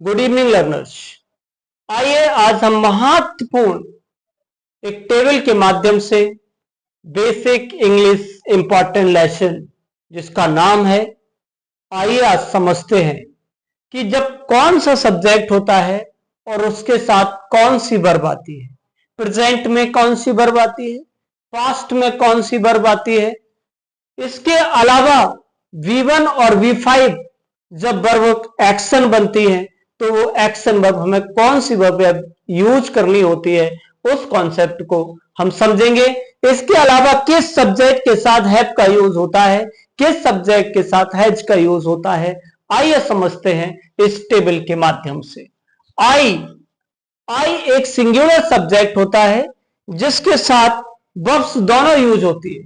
Good evening learners. आइए आज हम महत्वपूर्ण एक टेबल के माध्यम से बेसिक इंग्लिश इंपॉर्टेंट लेसन जिसका नाम है, आइए आज समझते हैं कि जब कौन सा सब्जेक्ट होता है और उसके साथ कौन सी वर्ब आती है, प्रेजेंट में कौन सी वर्ब आती है, पास्ट में कौन सी वर्ब आती है। इसके अलावा V1 और V5 जब वर्ब एक्शन बनती है तो वो एक्शन वर्ब हमें कौन सी वर्ब यूज करनी होती है, उस कॉन्सेप्ट को हम समझेंगे। इसके अलावा किस सब्जेक्ट के साथ हैव का यूज होता है, किस सब्जेक्ट के साथ हैज का यूज होता है, आइए समझते हैं इस टेबल के माध्यम से। आई एक सिंगुलर सब्जेक्ट होता है जिसके साथ वर्ब्स दोनों यूज होती है,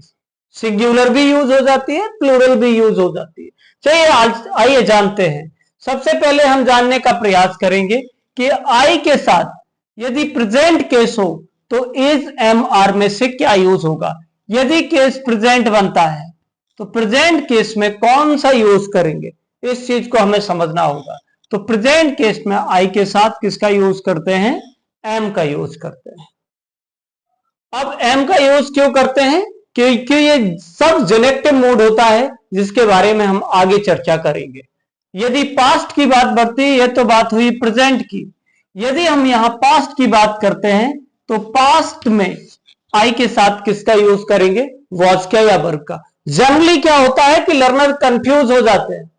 सिंगुलर भी यूज हो जाती है, प्लूरल भी यूज हो जाती है। चलिए आइए जानते हैं। सबसे पहले हम जानने का प्रयास करेंगे कि आई के साथ यदि प्रेजेंट केस हो तो इज एम आर में से क्या यूज होगा। यदि केस प्रेजेंट बनता है तो प्रेजेंट केस में कौन सा यूज करेंगे, इस चीज को हमें समझना होगा। तो प्रेजेंट केस में आई के साथ किसका यूज करते हैं, एम का यूज करते हैं। अब एम का यूज क्यों करते हैं, क्योंकि ये सब जनरेटिव मूड होता है जिसके बारे में हम आगे चर्चा करेंगे। यदि पास्ट की बात बढ़ती है, यह तो बात हुई प्रेजेंट की। यदि हम यहां पास्ट की बात करते हैं तो पास्ट में आई के साथ किसका यूज करेंगे, वॉज का या वर्ब का। जनरली क्या होता है कि लर्नर कंफ्यूज हो जाते हैं।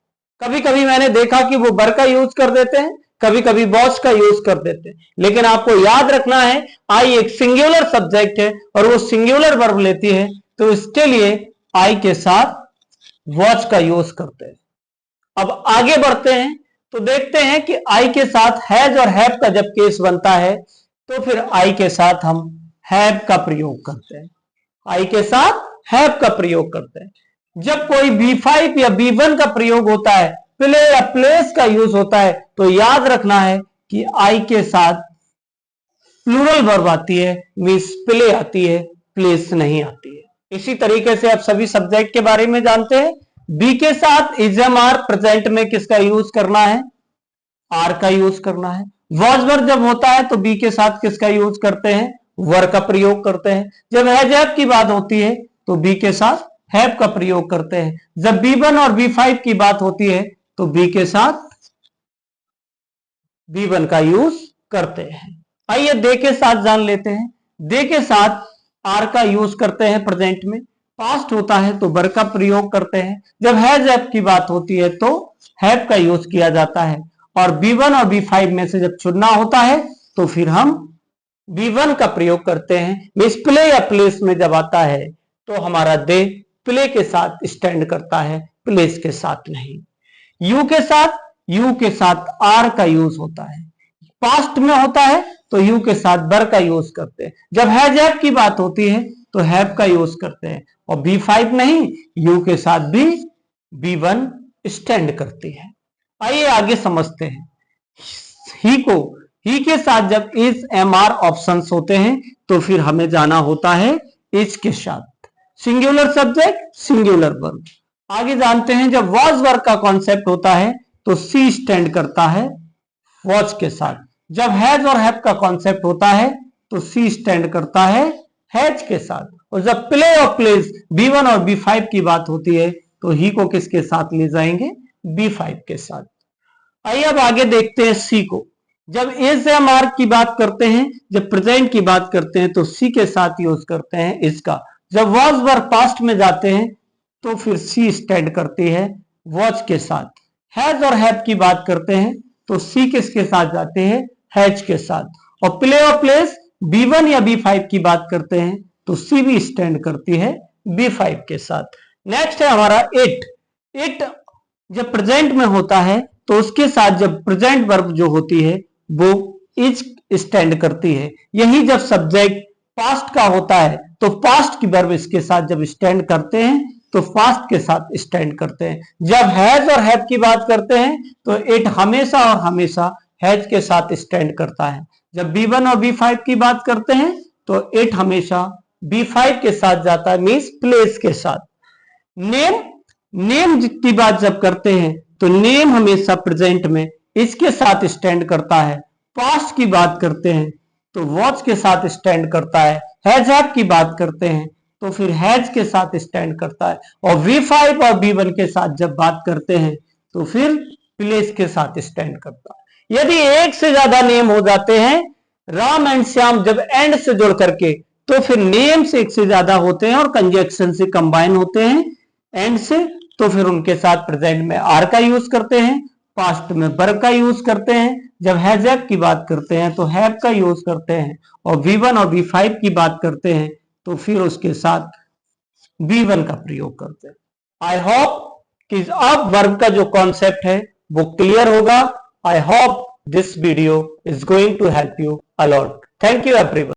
कभी कभी मैंने देखा कि वो वर्ब का यूज कर देते हैं, कभी कभी वॉज का यूज कर देते हैं। लेकिन आपको याद रखना है आई एक सिंगुलर सब्जेक्ट है और वो सिंगुलर वर्ब लेती है, तो इसके लिए आई के साथ वॉज का यूज करते हैं। अब आगे बढ़ते हैं तो देखते हैं कि आई के साथ हैज और हैव का जब केस बनता है तो फिर आई के साथ हम हैव का प्रयोग करते हैं। आई के साथ हैव का प्रयोग करते हैं। जब कोई B5 या B1 का प्रयोग होता है, प्ले या प्लेस का यूज होता है, तो याद रखना है कि आई के साथ प्लूरल वर्ब आती है, मींस प्ले आती है, प्लेस नहीं आती है। इसी तरीके से आप सभी सब्जेक्ट के बारे में जानते हैं। बी के साथ इज एम आर प्रेजेंट में किसका यूज करना है, आर का यूज करना है। वॉज वर्ब जब होता है तो बी के साथ किसका यूज करते हैं, वर का प्रयोग करते हैं। जब हैज हैव की बात होती है तो बी के साथ हैव का प्रयोग करते हैं। जब B1 और B5 की बात होती है तो बी के साथ B1 का यूज करते हैं। आइए दे के साथ जान लेते हैं। दे के साथ आर का यूज करते हैं प्रेजेंट में। पास्ट होता है तो वर का प्रयोग करते हैं। जब हैज हैव की बात होती है तो हैव का यूज किया जाता है। और B1 और B5 में से जब चुनना होता है तो फिर हम B1 का प्रयोग करते हैं। मींस प्ले या प्लेस में जब आता है तो हमारा दे प्ले के साथ स्टैंड करता है, प्लेस के साथ नहीं। यू के साथ आर का यूज होता है। पास्ट में होता है तो यू के साथ वर का यूज करते हैं। जब हैज हैव की बात होती है तो हैव का यूज करते हैं। और B5 नहीं, यू के साथ भी B1 स्टैंड करती है। आइए आगे समझते हैं। ही के साथ जब इज एम आर ऑप्शंस होते हैं तो फिर हमें जाना होता है इज के साथ। Singular subject singular verb. आगे जानते हैं जब वॉज वर्ब का कॉन्सेप्ट होता है तो सी स्टैंड करता है वॉज के साथ। जब हैज और हैव का कॉन्सेप्ट होता है तो सी स्टैंड करता है हैज के साथ। और जब प्ले और प्लेस B1 और B5 की बात होती है तो ही को किसके साथ ले जाएंगे, B5 के साथ। आइए अब आगे देखते हैं सी को। जब इज एम आर की बात करते हैं, जब प्रेजेंट की बात करते हैं तो सी के साथ यूज करते हैं इसका। जब वॉज वर्ब पास्ट में जाते हैं तो फिर सी स्टैंड करती है वॉज के साथ। हैज और हैव की बात करते हैं तो सी किसके साथ जाते हैं, हैज के साथ। और प्ले और प्लेस B1 या B5 की बात करते हैं तो सी भी स्टैंड करती है B5 के साथ। नेक्स्ट है हमारा इट जब प्रेजेंट में होता है तो उसके साथ जब प्रेजेंट वर्ब जो होती है वो इज स्टैंड करती है। यही जब सब्जेक्ट पास्ट का होता है तो पास्ट की वर्ब इसके साथ जब स्टैंड करते हैं तो पास्ट के साथ स्टैंड करते हैं। जब हैज और हैव की बात करते हैं तो इट हमेशा और हमेशा हैज के साथ स्टैंड करता है। जब B1 और B5 की बात करते हैं तो इट हमेशा B5 के साथ जाता है, मींस प्लेस के साथ। नेम की बात जब करते हैं तो नेम हमेशा प्रेजेंट में इसके साथ स्टैंड करता है। पास्ट की बात करते हैं तो वॉच के साथ स्टैंड करता है। हैज हैव की बात करते हैं तो फिर हैज के साथ स्टैंड करता है। और V5 और V1 के साथ जब बात करते हैं तो फिर प्लेस के साथ स्टैंड करता है। यदि एक से ज्यादा नेम हो जाते हैं राम एंड श्याम जब एंड से जुड़ करके, तो फिर नेम्स एक से ज्यादा होते हैं और कंजक्शन से कंबाइन होते हैं एंड से, तो फिर उनके साथ प्रेजेंट में आर का यूज करते हैं, पास्ट में वर का यूज करते हैं। जब हैज हैव की बात करते हैं तो हैव का यूज करते हैं। और V1 और V5 की बात करते हैं तो फिर उसके साथ V1 का प्रयोग करते हैं। आई होप कि अब वर्ब का जो कॉन्सेप्ट है वो क्लियर होगा। I hope this video is going to help you a lot. Thank you everyone.